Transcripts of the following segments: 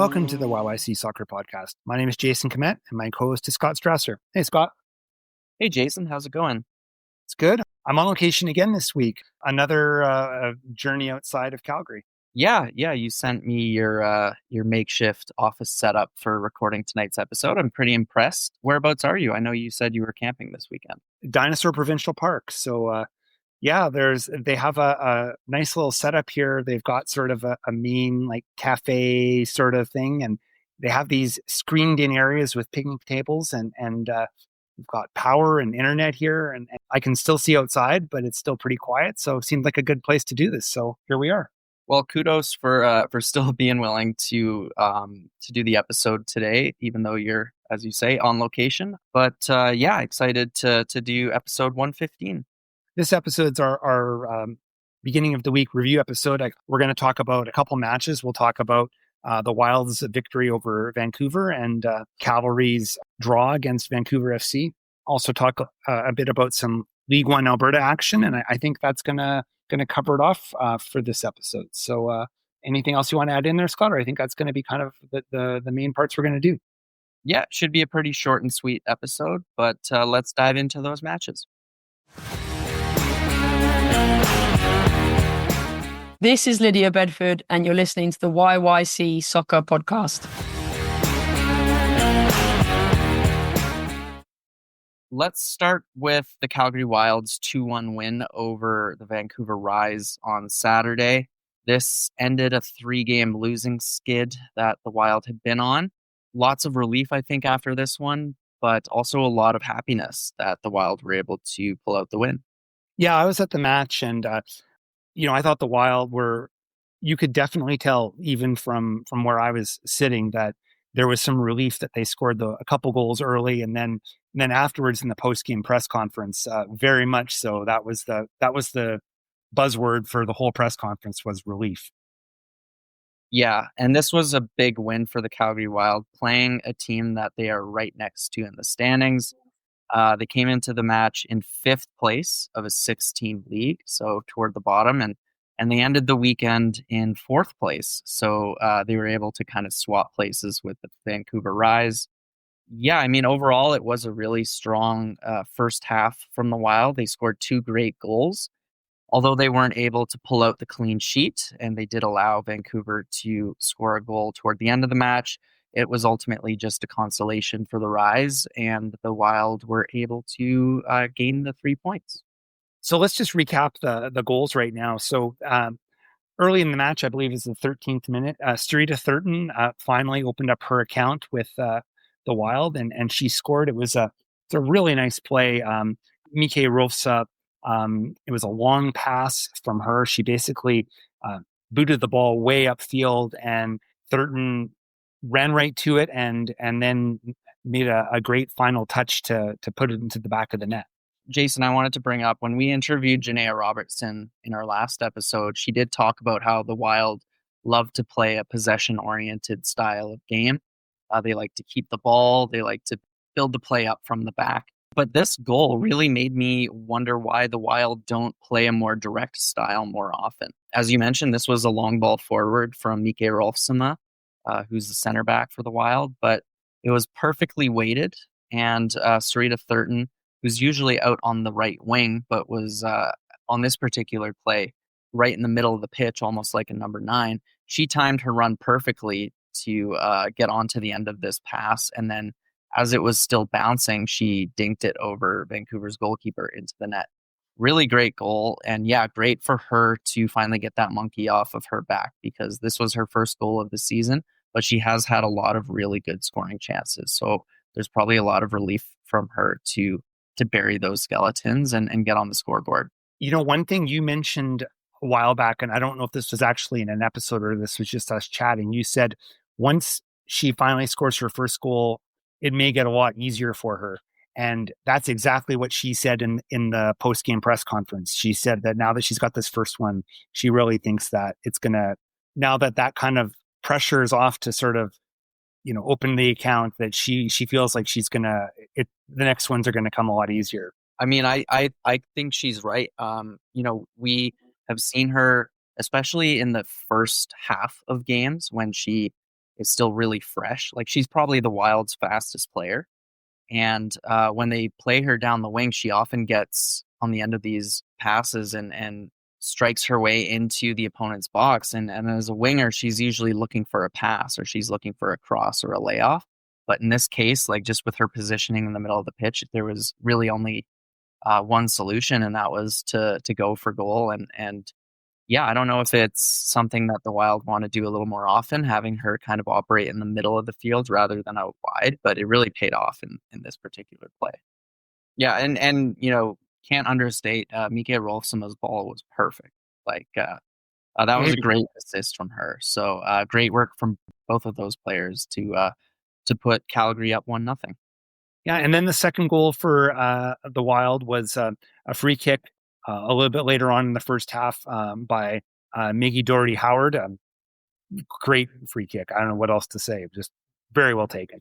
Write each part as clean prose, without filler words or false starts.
welcome to the YYC Soccer Podcast. My name is Jason Komet, and my co-host is Scott Strasser. Hey, Scott. Hey, Jason. How's it going? It's good. I'm on location again this week. Another journey outside of Calgary. Yeah. You sent me your makeshift office setup for recording tonight's episode. I'm pretty impressed. Whereabouts are you? I know you said you were camping this weekend. Dinosaur Provincial Park. So, they have a nice little setup here. They've got sort of a mean like cafe sort of thing, and they have these screened in areas with picnic tables, and we've got power and internet here, and I can still see outside, but it's still pretty quiet. So it seemed like a good place to do this. So here we are. Well, kudos for still being willing to do the episode today, even though you're, as you say, on location. But excited to do episode 115. This episode's our beginning of the week review episode. We're going to talk about a couple matches. We'll talk about the Wild's victory over Vancouver and Cavalry's draw against Vancouver FC. Also talk a bit about some League One Alberta action, and I think that's gonna cover it off for this episode. So anything else you want to add in there, Scott? Or I think that's going to be kind of the main parts we're going to do. Yeah, it should be a pretty short and sweet episode, but let's dive into those matches. This is Lydia Bedford, and you're listening to the YYC Soccer Podcast. Let's start with the Calgary Wild's 2-1 win over the Vancouver Rise on Saturday. This ended a 3-game losing skid that the Wild had been on. Lots of relief, I think, after this one, but also a lot of happiness that the Wild were able to pull out the win. Yeah, I was at the match, and I thought the Wild you could definitely tell even from where I was sitting that there was some relief that they scored a couple goals early, and then afterwards in the post-game press conference, very much so. That was the buzzword for the whole press conference was relief. Yeah, and this was a big win for the Calgary Wild, playing a team that they are right next to in the standings. They came into the match in 5th place of a 6-team league, so toward the bottom, and they ended the weekend in 4th place. So they were able to kind of swap places with the Vancouver Rise. Yeah, I mean, overall, it was a really strong first half from the Wild. They scored 2 great goals, although they weren't able to pull out the clean sheet, and they did allow Vancouver to score a goal toward the end of the match. It was ultimately just a consolation for the Rise, and the Wild were able to gain the 3 points. So let's just recap the goals right now. So early in the match, I believe is the 13th minute, Serita Thurton finally opened up her account with the Wild, and she scored. It's a really nice play. Meggie Rolfsa, it was a long pass from her. She basically booted the ball way upfield, and Thurton ran right to it and then made a great final touch to put it into the back of the net. Jason, I wanted to bring up, when we interviewed Janaea Robertson in our last episode, she did talk about how the Wild love to play a possession-oriented style of game. They like to keep the ball. They like to build the play up from the back. But this goal really made me wonder why the Wild don't play a more direct style more often. As you mentioned, this was a long ball forward from Meggie Rolfsa, who's the center back for the Wild, but it was perfectly weighted. And Serita Thurton, who's usually out on the right wing, but was on this particular play right in the middle of the pitch, almost like a number 9. She timed her run perfectly to get onto the end of this pass. And then as it was still bouncing, she dinked it over Vancouver's goalkeeper into the net. Really great goal. And yeah, great for her to finally get that monkey off of her back, because this was her first goal of the season, but she has had a lot of really good scoring chances. So there's probably a lot of relief from her to bury those skeletons and get on the scoreboard. One thing you mentioned a while back, and I don't know if this was actually in an episode or this was just us chatting, you said once she finally scores her first goal, it may get a lot easier for her. And that's exactly what she said in the post-game press conference. She said that now that she's got this first one, she really thinks that it's going to, now that kind of pressure is off to sort of, open the account, that she feels like she's going to, the next ones are going to come a lot easier. I mean, I think she's right. We have seen her, especially in the first half of games when she is still really fresh. Like, she's probably the Wild's fastest player. And when they play her down the wing, she often gets on the end of these passes and strikes her way into the opponent's box. And as a winger, she's usually looking for a pass, or she's looking for a cross or a layoff. But in this case, like, just with her positioning in the middle of the pitch, there was really only one solution, and that was to go for goal. And yeah, I don't know if it's something that the Wild want to do a little more often, having her kind of operate in the middle of the field rather than out wide, but it really paid off in this particular play. Yeah, and can't understate Mika Rolfson's ball was perfect. Like, that was a great assist from her. So great work from both of those players to put Calgary up 1-0. Yeah, and then the second goal for the Wild was a free kick a little bit later on in the first half by Meggie Dougherty Howard. Great free kick. I don't know what else to say. Just very well taken.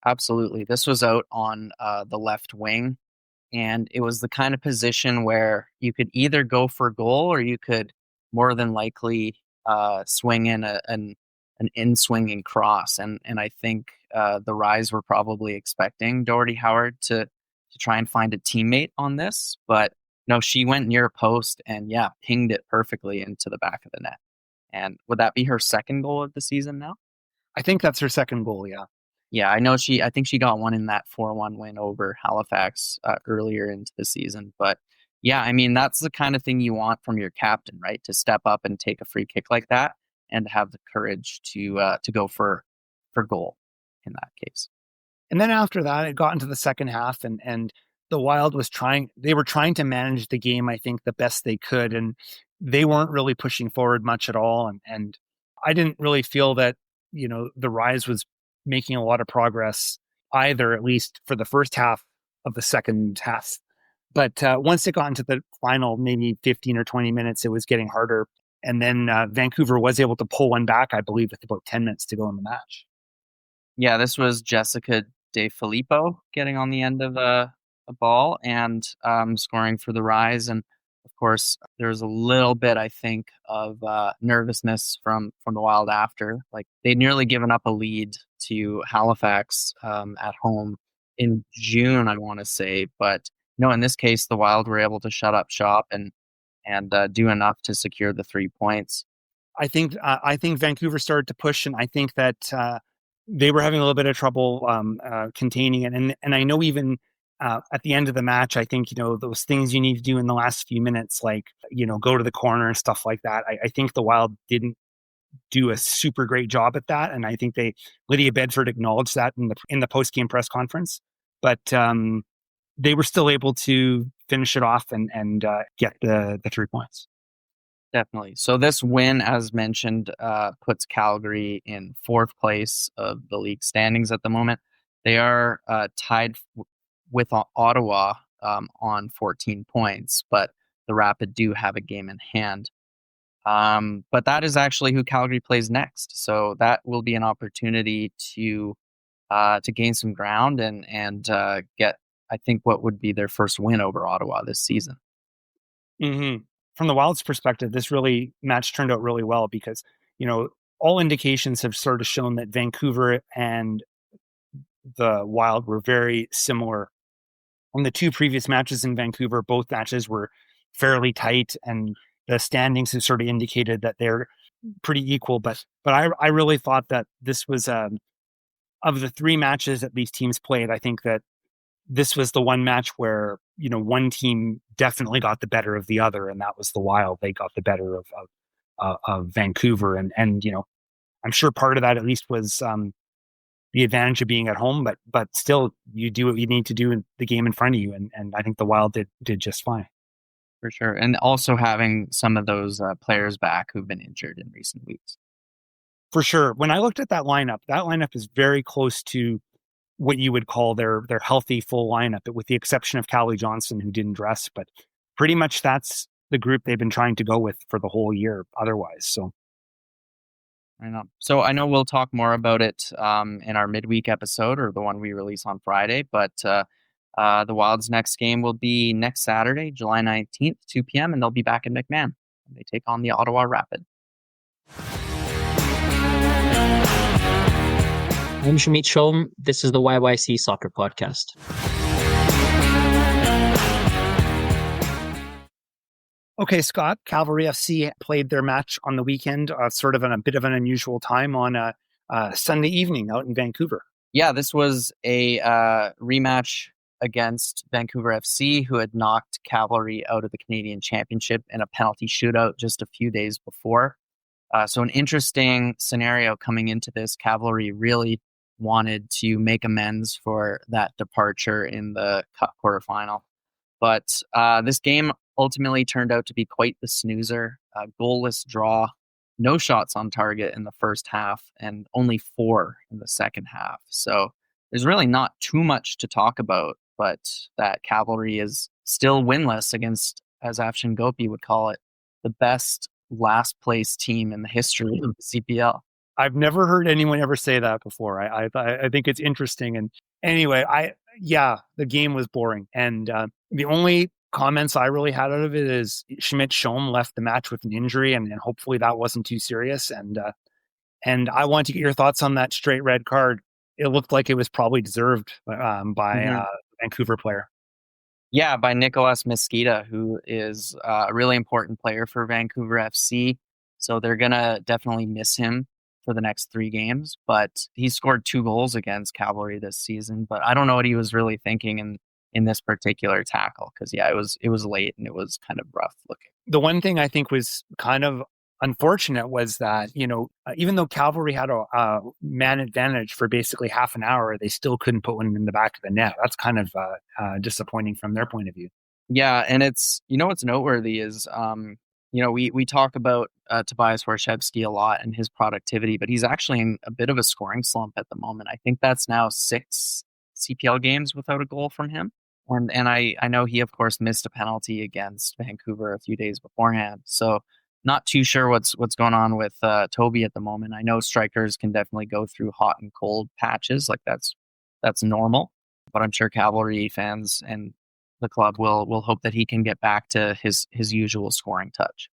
Absolutely. This was out on the left wing, and it was the kind of position where you could either go for goal, or you could more than likely swing in an in-swinging cross. And I think the Rise were probably expecting Dougherty Howard to try and find a teammate on this, but no, she went near a post and pinged it perfectly into the back of the net. And would that be her second goal of the season now? I think that's her second goal, yeah. Yeah, I think she got one in that 4-1 win over Halifax earlier into the season. But yeah, I mean, that's the kind of thing you want from your captain, right? To step up and take a free kick like that and have the courage to go for goal in that case. And then after that, it got into the second half, and the Wild they were trying to manage the game, I think, the best they could, and they weren't really pushing forward much at all. And I didn't really feel that, the Rise was making a lot of progress either, at least for the first half of the second half. But once it got into the final, maybe 15 or 20 minutes, it was getting harder. And then Vancouver was able to pull one back, I believe, with about 10 minutes to go in the match. Yeah, this was Jessica De Filippo getting on the end of a ball and scoring for the Rise. And of course, there's a little bit, I think, of nervousness from the Wild after. Like, they'd nearly given up a lead to Halifax at home in June, I want to say. But no, in this case, the Wild were able to shut up shop and do enough to secure the 3 points. I think Vancouver started to push, and I think that they were having a little bit of trouble containing it. And I know even at the end of the match, I think, those things you need to do in the last few minutes, like, go to the corner and stuff like that. I think the Wild didn't do a super great job at that. And I think Lydia Bedford acknowledged that in the post-game press conference. But they were still able to finish it off and get the 3 points. Definitely. So this win, as mentioned, puts Calgary in fourth place of the league standings at the moment. They are tied with Ottawa on 14 points, but the Rapid do have a game in hand. But that is actually who Calgary plays next. So that will be an opportunity to gain some ground and get, I think, what would be their first win over Ottawa this season. Mm-hmm. From the Wild's perspective, this match turned out really well because, all indications have sort of shown that Vancouver and the Wild were very similar. On the two previous matches in Vancouver, both matches were fairly tight, and the standings have sort of indicated that they're pretty equal. But I really thought that this was, of the three matches that these teams played, I think that this was the one match where, one team definitely got the better of the other, and that was the Wild. They got the better of Vancouver. And I'm sure part of that at least was the advantage of being at home, but still, you do what you need to do in the game in front of you. And I think the Wild did just fine. For sure. And also having some of those players back who've been injured in recent weeks. For sure. When I looked at that lineup is very close to what you would call their healthy full lineup, with the exception of Callie Johnson, who didn't dress. But pretty much that's the group they've been trying to go with for the whole year otherwise. So I know. So I know we'll talk more about it in our midweek episode, or the one we release on Friday. But the Wild's next game will be next Saturday, July 19th, 2 p.m., and they'll be back in McMahon. They take on the Ottawa Rapid. I'm Shamit Shom. This is the YYC Soccer Podcast. Okay, Scott, Cavalry FC played their match on the weekend, sort of in a bit of an unusual time on a Sunday evening out in Vancouver. Yeah, this was a rematch against Vancouver FC, who had knocked Cavalry out of the Canadian Championship in a penalty shootout just a few days before. So an interesting scenario coming into this. Cavalry really wanted to make amends for that departure in the Cup quarterfinal. But this game ultimately turned out to be quite the snoozer. A goalless draw, no shots on target in the first half, and only 4 in the second half. So there's really not too much to talk about, but that Cavalry is still winless against, as Afshin Gopi would call it, the best last place team in the history of the CPL. I've never heard anyone ever say that before. I think it's interesting. And anyway, the game was boring. And the only comments I really had out of it is Schmidt Schom left the match with an injury, and hopefully that wasn't too serious. And I want to get your thoughts on that straight red card. It looked like it was probably deserved by a Vancouver player. Yeah, by Nicolas Mesquita, who is a really important player for Vancouver FC. So they're going to definitely miss him for the next 3 games. But he scored 2 goals against Cavalry this season. But I don't know what he was really thinking in this particular tackle, because it was late and it was kind of rough looking. The one thing I think was kind of unfortunate was that, even though Cavalry had a man advantage for basically half an hour, they still couldn't put one in the back of the net. That's kind of disappointing from their point of view. Yeah, and it's, what's noteworthy is, we talk about Tobias Warshevsky a lot and his productivity, but he's actually in a bit of a scoring slump at the moment. I think that's now 6 CPL games without a goal from him. And I know he, of course, missed a penalty against Vancouver a few days beforehand. So not too sure what's going on with Toby at the moment. I know strikers can definitely go through hot and cold patches. Like that's normal. But I'm sure Cavalry fans and the club will hope that he can get back to his usual scoring touch.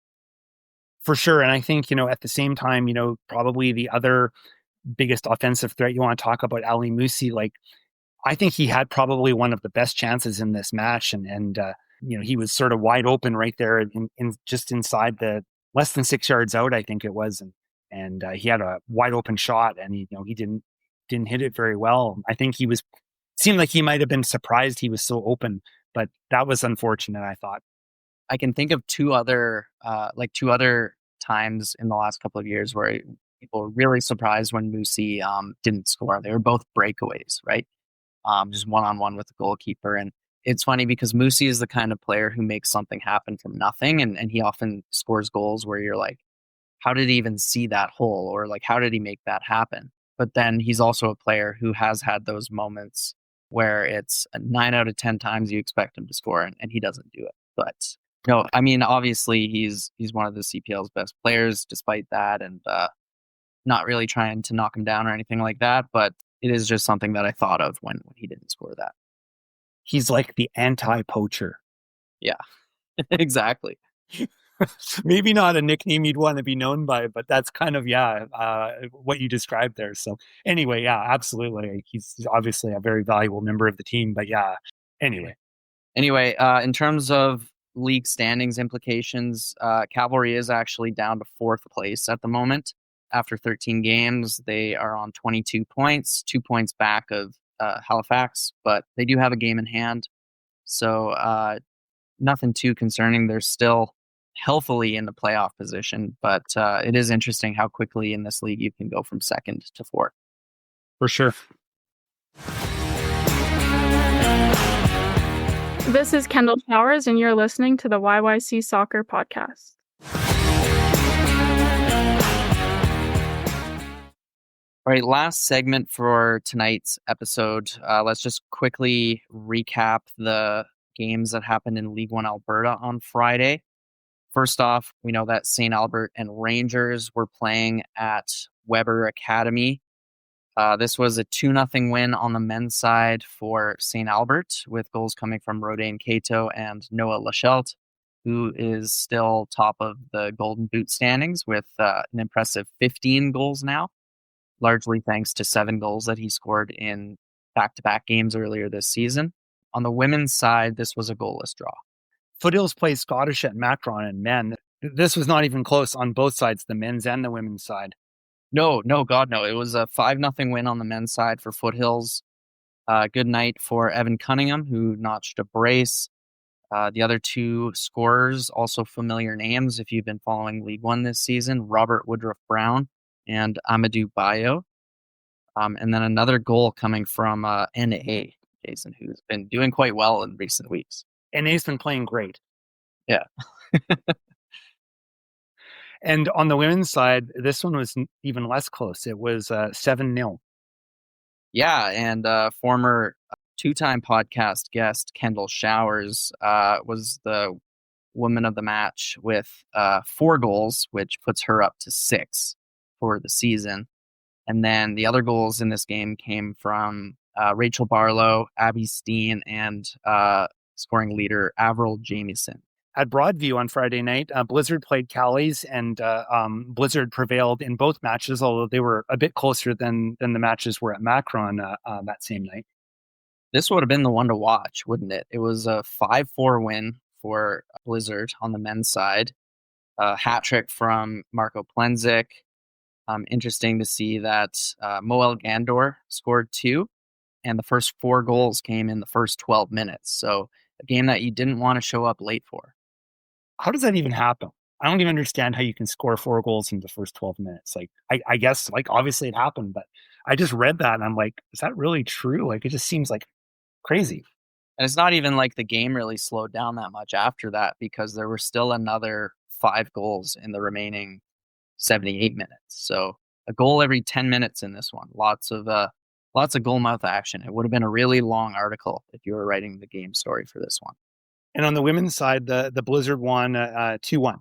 For sure. And I think, at the same time, probably the other biggest offensive threat you want to talk about, Ali Musi, I think he had probably one of the best chances in this match. And he was sort of wide open right there in just inside the less than 6 yards out, I think it was. And he had a wide open shot, and he didn't hit it very well. I think seemed like he might have been surprised he was so open, but that was unfortunate, I thought. I can think of two other times in the last couple of years where people were really surprised when Musi didn't score. They were both breakaways, right? Just one-on-one with the goalkeeper. And it's funny because Musi is the kind of player who makes something happen from nothing. And he often scores goals where you're like, how did he even see that hole? Or how did he make that happen? But then he's also a player who has had those moments where it's 9 out of 10 times you expect him to score and he doesn't do it. But no, I mean, obviously he's one of the CPL's best players despite that, and not really trying to knock him down or anything like that. But it is just something that I thought of when he didn't score that. He's like the anti-poacher. Yeah, exactly. Maybe not a nickname you'd want to be known by, but that's kind of, what you described there. So anyway, yeah, absolutely. He's obviously a very valuable member of the team, but yeah, anyway. Anyway, in terms of league standings implications, Cavalry is actually down to 4th place at the moment. After 13 games, they are on 22 points, 2 points back of Halifax, but they do have a game in hand. So nothing too concerning. They're still healthily in the playoff position, but it is interesting how quickly in this league you can go from 2nd to 4th. For sure. This is Kendall Showers, and you're listening to the YYC Soccer Podcast. All right, last segment for tonight's episode. Let's just quickly recap the games that happened in League One Alberta on Friday. First off, we know that St. Albert and Rangers were playing at Weber Academy. This was a 2-0 win on the men's side for St. Albert, with goals coming from Rodane Cato and Noah Lachelt, who is still top of the Golden Boot standings with an impressive 15 goals now. largely thanks to 7 goals that he scored in back-to-back games earlier this season. On the women's side, this was a goalless draw. Foothills played Scottish at Macron, and men, this was not even close on both sides, the men's and the women's side. No, God, no. It was a 5-0 win on the men's side for Foothills. Good night for Evan Cunningham, who notched a brace. The other 2 scorers, also familiar names if you've been following League One this season, Robert Woodruff Brown and Amadou Bayo. And then another goal coming from NA, Jason, who's been doing quite well in recent weeks. NA's been playing great. Yeah. And on the women's side, this one was even less close. It was 7-0. Yeah, and former 2-time podcast guest Kendall Showers was the woman of the match with 4 goals, which puts her up to 6 for the season. And then the other goals in this game came from Rachel Barlow, Abby Steen, and scoring leader Avril Jamieson. At Broadview on Friday night, Blizzard played Callies, and Blizzard prevailed in both matches, although they were a bit closer than the matches were at Macron that same night. This would have been the one to watch, wouldn't it? It was a 5-4 win for Blizzard on the men's side. A hat trick from Marco Plenzik. Interesting to see that Moel Gandor scored 2, and the first 4 goals came in the first 12 minutes. So a game that you didn't want to show up late for. How does that even happen? I don't even understand how you can score 4 goals in the first 12 minutes. Like, I guess, like, obviously it happened, but I just read that and I'm like, is that really true? Like, it just seems like crazy. And it's not even like the game really slowed down that much after that, because there were still another 5 goals in the remaining 78 minutes. So a goal every 10 minutes in this one. Lots of goal mouth action. It would have been a really long article if you were writing the game story for this one. And on the women's side, the Blizzard won 2-1.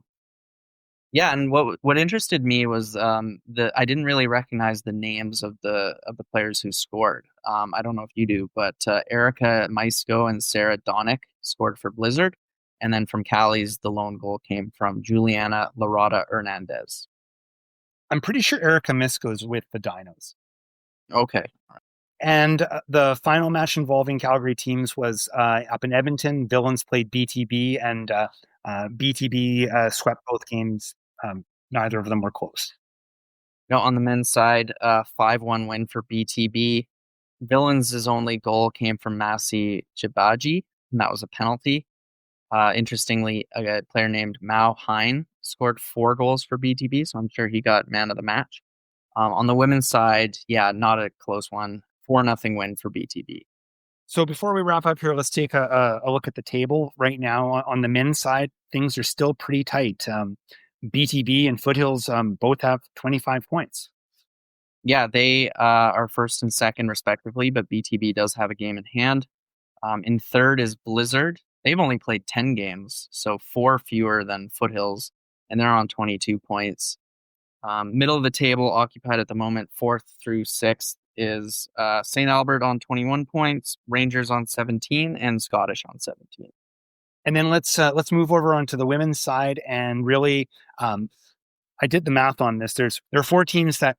Yeah, and what interested me was I didn't really recognize the names of the players who scored. I don't know if you do, but Erica Maisko and Sarah Donick scored for Blizzard, and then from Cali's, the lone goal came from Juliana Larada Hernandez. I'm pretty sure Erica Misko is with the Dinos. Okay. And the final match involving Calgary teams was up in Edmonton. Villains played BTB, and BTB swept both games. Neither of them were close. Now, on the men's side, 5-1 win for BTB. Villains' only goal came from Masi Jabaji, and that was a penalty. Interestingly, a player named Mao Hein scored 4 goals for BTB, so I'm sure he got man of the match. On the women's side, yeah, not a close one. 4-0 win for BTB. So before we wrap up here, let's take a look at the table right now. On the men's side, things are still pretty tight. BTB and Foothills both have 25 points. Yeah, they are first and second respectively, but BTB does have a game in hand. In third is Blizzard. They've only played 10 games, so 4 fewer than Foothills, and they're on 22 points. Middle of the table, occupied at the moment, 4th through 6th, is St. Albert on 21 points, Rangers on 17, and Scottish on 17. And then let's move over onto the women's side, and really, I did the math on this. There are 4 teams that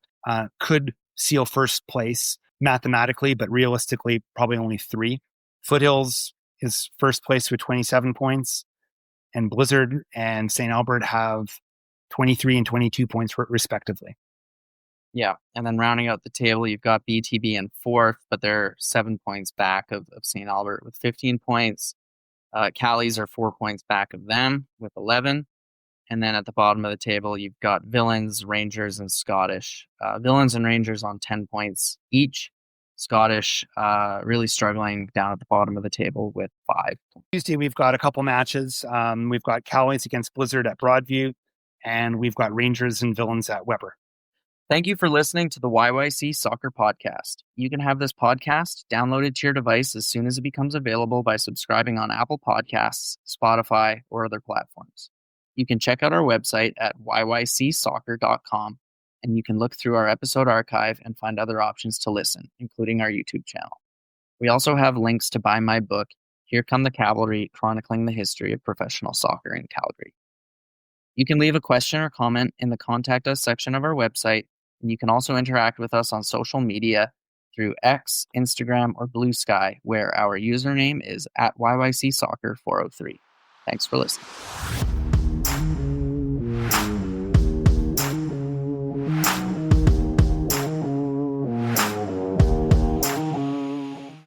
could seal first place mathematically, but realistically, probably only 3. Foothills is first place with 27 points, and Blizzard and St. Albert have 23 and 22 points respectively. Yeah, and then rounding out the table, you've got BTB in 4th, but they're 7 points back of St. Albert with 15 points. Callies are 4 points back of them with 11. And then at the bottom of the table, you've got Villains, Rangers, and Scottish. Villains and Rangers on 10 points each. Scottish really struggling down at the bottom of the table with 5. Tuesday, we've got a couple matches. We've got Callies against Blizzard at Broadview, and we've got Rangers and Villains at Weber. Thank you for listening to the YYC Soccer Podcast. You can have this podcast downloaded to your device as soon as it becomes available by subscribing on Apple Podcasts, Spotify, or other platforms. You can check out our website at yycsoccer.com, and you can look through our episode archive and find other options to listen, including our YouTube channel. We also have links to buy my book, Here Come the Cavalry, chronicling the history of professional soccer in Calgary. You can leave a question or comment in the Contact Us section of our website, And you can also interact with us on social media through X, Instagram, or Blue Sky, where our username is @YYC Soccer 403. Thanks for listening.